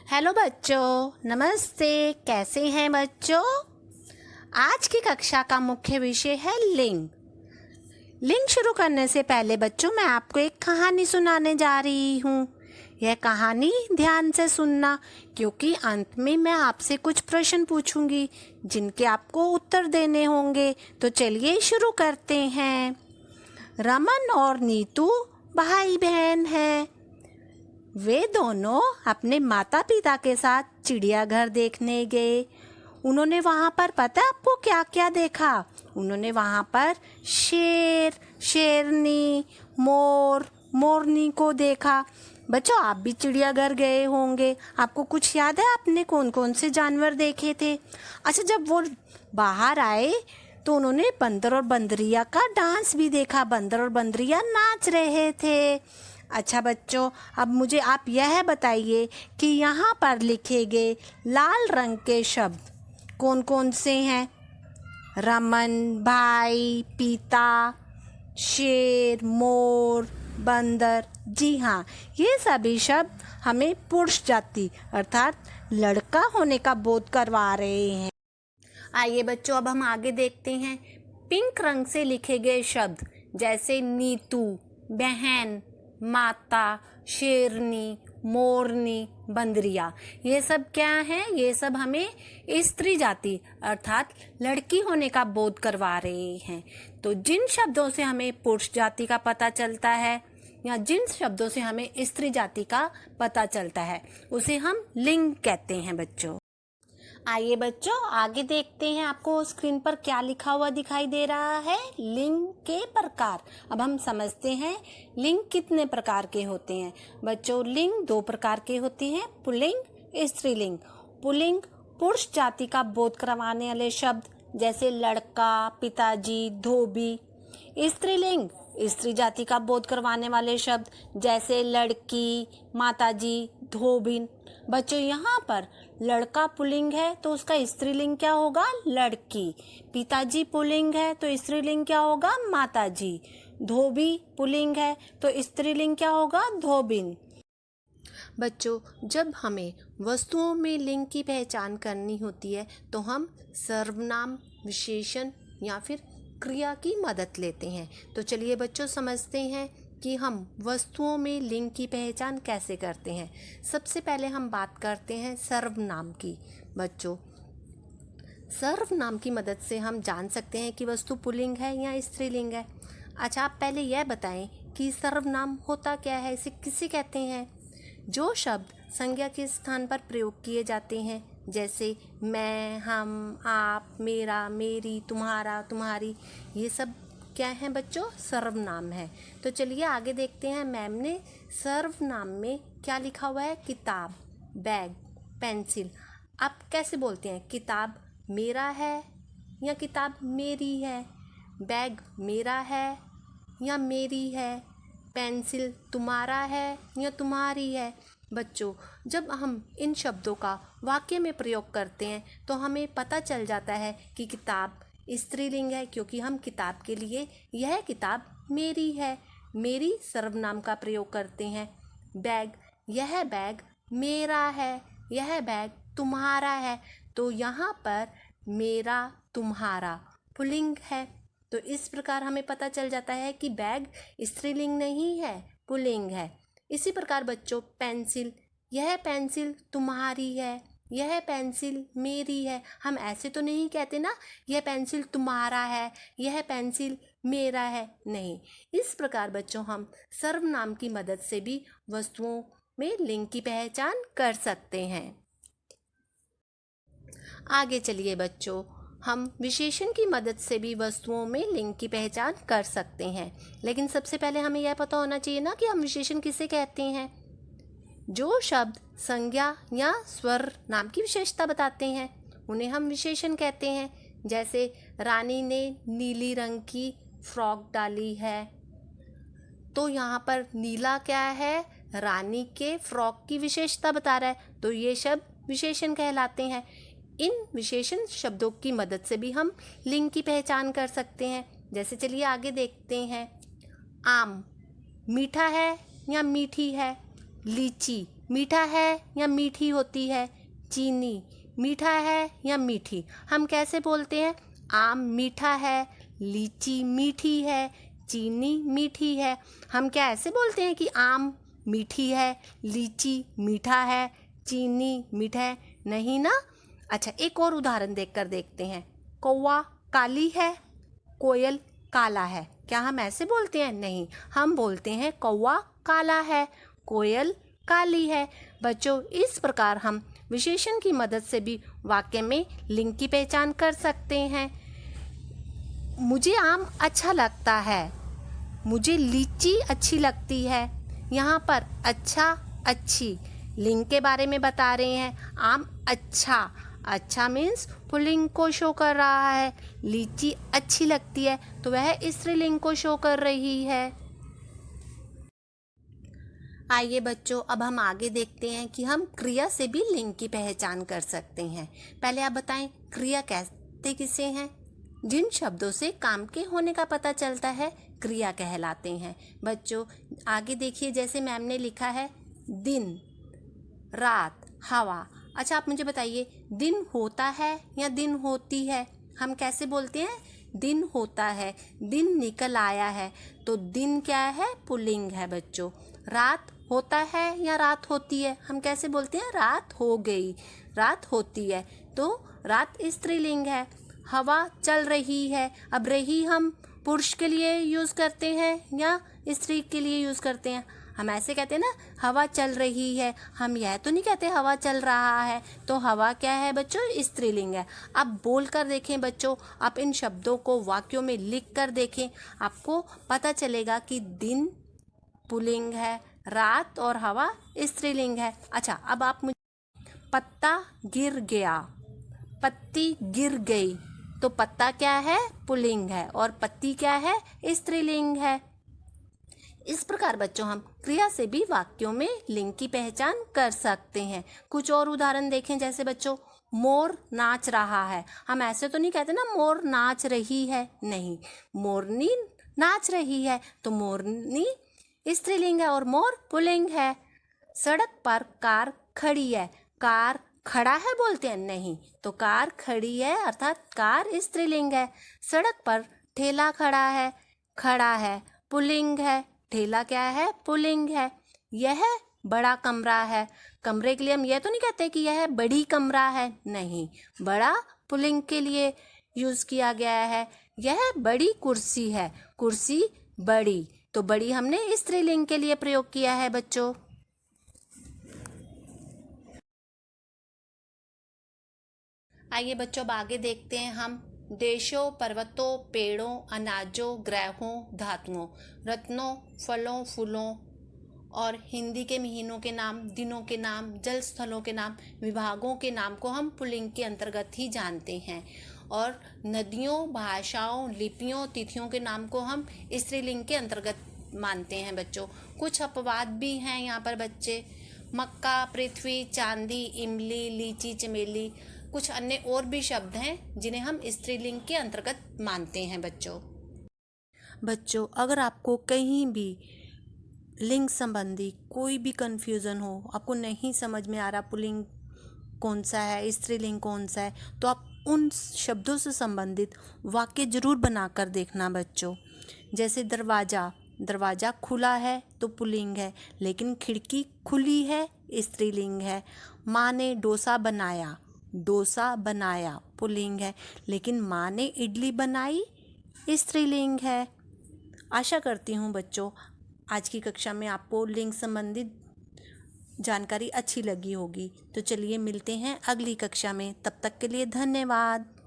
Hello बच्चों, नमस्ते। कैसे हैं बच्चों? आज की कक्षा का मुख्य विषय है लिंग। लिंग शुरू करने से पहले बच्चों मैं आपको एक कहानी सुनाने जा रही हूँ। यह कहानी ध्यान से सुनना, क्योंकि अंत में मैं आपसे कुछ प्रश्न पूछूंगी जिनके आपको उत्तर देने होंगे। तो चलिए शुरू करते हैं। रमन और नीतू भाई बहन हैं। वे दोनों अपने माता पिता के साथ चिड़ियाघर देखने गए। उन्होंने वहाँ पर पता है आपको क्या क्या देखा? उन्होंने वहाँ पर शेर, शेरनी, मोर, मोरनी को देखा। बच्चों, आप भी चिड़ियाघर गए होंगे। आपको कुछ याद है आपने कौन कौन से जानवर देखे थे? अच्छा, जब वो बाहर आए तो उन्होंने बंदर और बंदरिया का डांस भी देखा। बंदर और बंदरिया नाच रहे थे। अच्छा बच्चों, अब मुझे आप यह बताइए कि यहाँ पर लिखे गए लाल रंग के शब्द कौन कौन से हैं? रमन, भाई, पिता, शेर, मोर, बंदर। जी हाँ, ये सभी शब्द हमें पुरुष जाति अर्थात लड़का होने का बोध करवा रहे हैं। आइए बच्चों, अब हम आगे देखते हैं। पिंक रंग से लिखे गए शब्द जैसे नीतू, बहन, माता, शेरनी, मोरनी, बंदरिया, ये सब क्या है? ये सब हमें स्त्री जाति अर्थात लड़की होने का बोध करवा रहे हैं। तो जिन शब्दों से हमें पुरुष जाति का पता चलता है या जिन शब्दों से हमें स्त्री जाति का पता चलता है उसे हम लिंग कहते हैं बच्चों। आइए बच्चों, आगे देखते हैं। आपको स्क्रीन पर क्या लिखा हुआ दिखाई दे रहा है? लिंग के प्रकार। अब हम समझते हैं लिंग कितने प्रकार के होते हैं। बच्चों, लिंग दो प्रकार के होते हैं, पुल्लिंग, स्त्रीलिंग। पुल्लिंग पुरुष जाति का बोध करवाने वाले शब्द जैसे लड़का, पिताजी, धोबी। स्त्रीलिंग स्त्री जाति का बोध करवाने वाले शब्द जैसे लड़की, माताजी, धोबिन। बच्चों, यहाँ पर लड़का पुल्लिंग है तो उसका स्त्रीलिंग क्या होगा? लड़की। पिताजी पुल्लिंग है तो स्त्रीलिंग क्या होगा? माताजी। धोबी पुल्लिंग है तो स्त्रीलिंग क्या होगा? धोबिन। बच्चों, जब हमें वस्तुओं में लिंग की पहचान करनी होती है तो हम सर्वनाम, विशेषण या फिर क्रिया की मदद लेते हैं। तो चलिए बच्चों, समझते हैं कि हम वस्तुओं में लिंग की पहचान कैसे करते हैं। सबसे पहले हम बात करते हैं सर्वनाम की। बच्चों, सर्वनाम की मदद से हम जान सकते हैं कि वस्तु पुल्लिंग है या स्त्रीलिंग है। अच्छा, आप पहले यह बताएं कि सर्वनाम होता क्या है, इसे किसे कहते हैं? जो शब्द संज्ञा के स्थान पर प्रयोग किए जाते हैं जैसे मैं, हम, आप, मेरा, मेरी, तुम्हारा, तुम्हारी, ये सब क्या है बच्चों? सर्वनाम है। तो चलिए आगे देखते हैं। मैम ने सर्वनाम में क्या लिखा हुआ है? किताब, बैग, पेंसिल। आप कैसे बोलते हैं? किताब मेरा है या किताब मेरी है? बैग मेरा है या मेरी है? पेंसिल तुम्हारा है या तुम्हारी है? बच्चों, जब हम इन शब्दों का वाक्य में प्रयोग करते हैं तो हमें पता चल जाता है कि किताब स्त्रीलिंग है, क्योंकि हम किताब के लिए यह किताब मेरी है, मेरी सर्वनाम का प्रयोग करते हैं। बैग, यह बैग मेरा है, यह बैग तुम्हारा है। तो यहाँ पर मेरा, तुम्हारा पुल्लिंग है। तो इस प्रकार हमें पता चल जाता है कि बैग स्त्रीलिंग नहीं है, पुल्लिंग है। इसी प्रकार बच्चों, पेंसिल, यह पेंसिल तुम्हारी है, यह पेंसिल मेरी है। हम ऐसे तो नहीं कहते ना, यह पेंसिल तुम्हारा है, यह पेंसिल मेरा है। नहीं, इस प्रकार बच्चों हम सर्वनाम की मदद से भी वस्तुओं में लिंग की पहचान कर सकते हैं। आगे चलिए बच्चों, हम विशेषण की मदद से भी वस्तुओं में लिंग की पहचान कर सकते हैं। लेकिन सबसे पहले हमें यह पता होना चाहिए ना कि हम विशेषण किसे कहते हैं। जो शब्द संज्ञा या स्वर नाम की विशेषता बताते हैं उन्हें हम विशेषण कहते हैं। जैसे रानी ने नीली रंग की फ्रॉक डाली है, तो यहाँ पर नीला क्या है? रानी के फ्रॉक की विशेषता बता रहा है, तो ये शब्द विशेषण कहलाते हैं। इन विशेषण शब्दों की मदद से भी हम लिंग की पहचान कर सकते हैं। जैसे चलिए आगे देखते हैं। आम मीठा है या मीठी है? लीची मीठा है या मीठी होती है? चीनी। मीठा है या मीठी? हम कैसे बोलते हैं? आम मीठा है, लीची मीठी है, चीनी मीठी है। हम क्या ऐसे बोलते हैं कि आम मीठी है, लीची मीठा है, चीनी मीठा है? नहीं ना। अच्छा, एक और उदाहरण देखकर देखते हैं। कौवा काली है, कोयल काला है। क्या हम ऐसे बोलते हैं? नहीं, हम बोलते हैं कौवा काला है, कोयल काली है। बच्चों, इस प्रकार हम विशेषण की मदद से भी वाक्य में लिंग की पहचान कर सकते हैं। मुझे आम अच्छा लगता है, मुझे लीची अच्छी लगती है। यहाँ पर अच्छा, अच्छी लिंग के बारे में बता रहे हैं। आम अच्छा, अच्छा मीन्स पुल्लिंग को शो कर रहा है। लीची अच्छी लगती है तो वह स्त्रीलिंग को शो कर रही है। आइए बच्चों, अब हम आगे देखते हैं कि हम क्रिया से भी लिंग की पहचान कर सकते हैं। पहले आप बताएं, क्रिया कहते किसे हैं? जिन शब्दों से काम के होने का पता चलता है क्रिया कहलाते हैं। बच्चों आगे देखिए, जैसे मैम ने लिखा है दिन, रात, हवा। अच्छा, आप मुझे बताइए, दिन होता है या दिन होती है? हम कैसे बोलते हैं? दिन होता है, दिन निकल आया है, तो दिन क्या है? पुल्लिंग है बच्चों। रात होता है या रात होती है? हम कैसे बोलते हैं? रात हो गई, रात होती है, तो रात स्त्रीलिंग है। हवा चल रही है, अब रही हम पुरुष के लिए यूज़ करते हैं या स्त्री के लिए यूज़ करते हैं? हम ऐसे कहते हैं ना, हवा चल रही है। हम यह तो नहीं कहते हवा चल रहा है। तो हवा क्या है बच्चों? स्त्रीलिंग है। अब बोल कर देखें बच्चों, आप इन शब्दों को वाक्यों में लिख कर देखें, आपको पता चलेगा कि दिन पुल्लिंग है, रात और हवा स्त्रीलिंग है। अच्छा, अब आप मुझे, पत्ता गिर गया, पत्ती गिर गई, तो पत्ता क्या है? पुल्लिंग है, और पत्ती क्या है? स्त्रीलिंग है। इस प्रकार बच्चों हम क्रिया से भी वाक्यों में लिंग की पहचान कर सकते हैं। कुछ और उदाहरण देखें, जैसे बच्चों मोर नाच रहा है। हम ऐसे तो नहीं कहते ना मोर नाच रही है, नहीं, मोरनी नाच रही है, तो मोरनी स्त्रीलिंग है और मोर पुल्लिंग है। सड़क पर कार खड़ी है, कार खड़ा है बोलते हैं? नहीं, तो कार खड़ी है अर्थात कार स्त्रीलिंग है। सड़क पर ठेला खड़ा है, पुल्लिंग है। ठेला क्या है? पुल्लिंग है। यह बड़ा कमरा है, कमरे के लिए हम यह तो नहीं कहते कि यह बड़ी कमरा है, नहीं, बड़ा पुल्लिंग के लिए यूज किया गया है। यह बड़ी कुर्सी है, कुर्सी बड़ी, तो बड़ी हमने स्त्रीलिंग के लिए प्रयोग किया है बच्चों। आइए बच्चों, अब आगे देखते हैं हम। देशों, पर्वतों, पेड़ों, अनाजों, ग्रहों, धातुओं, रत्नों, फलों, फूलों और हिंदी के महीनों के नाम, दिनों के नाम, जल स्थलों के नाम, विभागों के नाम को हम पुल्लिंग के अंतर्गत ही जानते हैं। और नदियों, भाषाओं, लिपियों, तिथियों के नाम को हम स्त्रीलिंग के अंतर्गत मानते हैं बच्चों। कुछ अपवाद भी हैं यहाँ पर बच्चे। मक्का, पृथ्वी, चांदी, इमली, लीची, चमेली, कुछ अन्य और भी शब्द हैं जिन्हें हम स्त्रीलिंग के अंतर्गत मानते हैं बच्चों अगर आपको कहीं भी लिंग संबंधी कोई भी कन्फ्यूज़न हो, आपको नहीं समझ में आ रहा पुल्लिंग कौन सा है, स्त्रीलिंग कौन सा है, तो आप उन शब्दों से संबंधित वाक्य जरूर बनाकर देखना बच्चों। जैसे दरवाज़ा, दरवाज़ा खुला है तो पुल्लिंग है, लेकिन खिड़की खुली है स्त्रीलिंग है। माँ ने डोसा बनाया, डोसा बनाया पुल्लिंग है, लेकिन माँ ने इडली बनाई स्त्रीलिंग है। आशा करती हूँ बच्चों आज की कक्षा में आपको लिंग संबंधित जानकारी अच्छी लगी होगी। तो चलिए मिलते हैं अगली कक्षा में, तब तक के लिए धन्यवाद।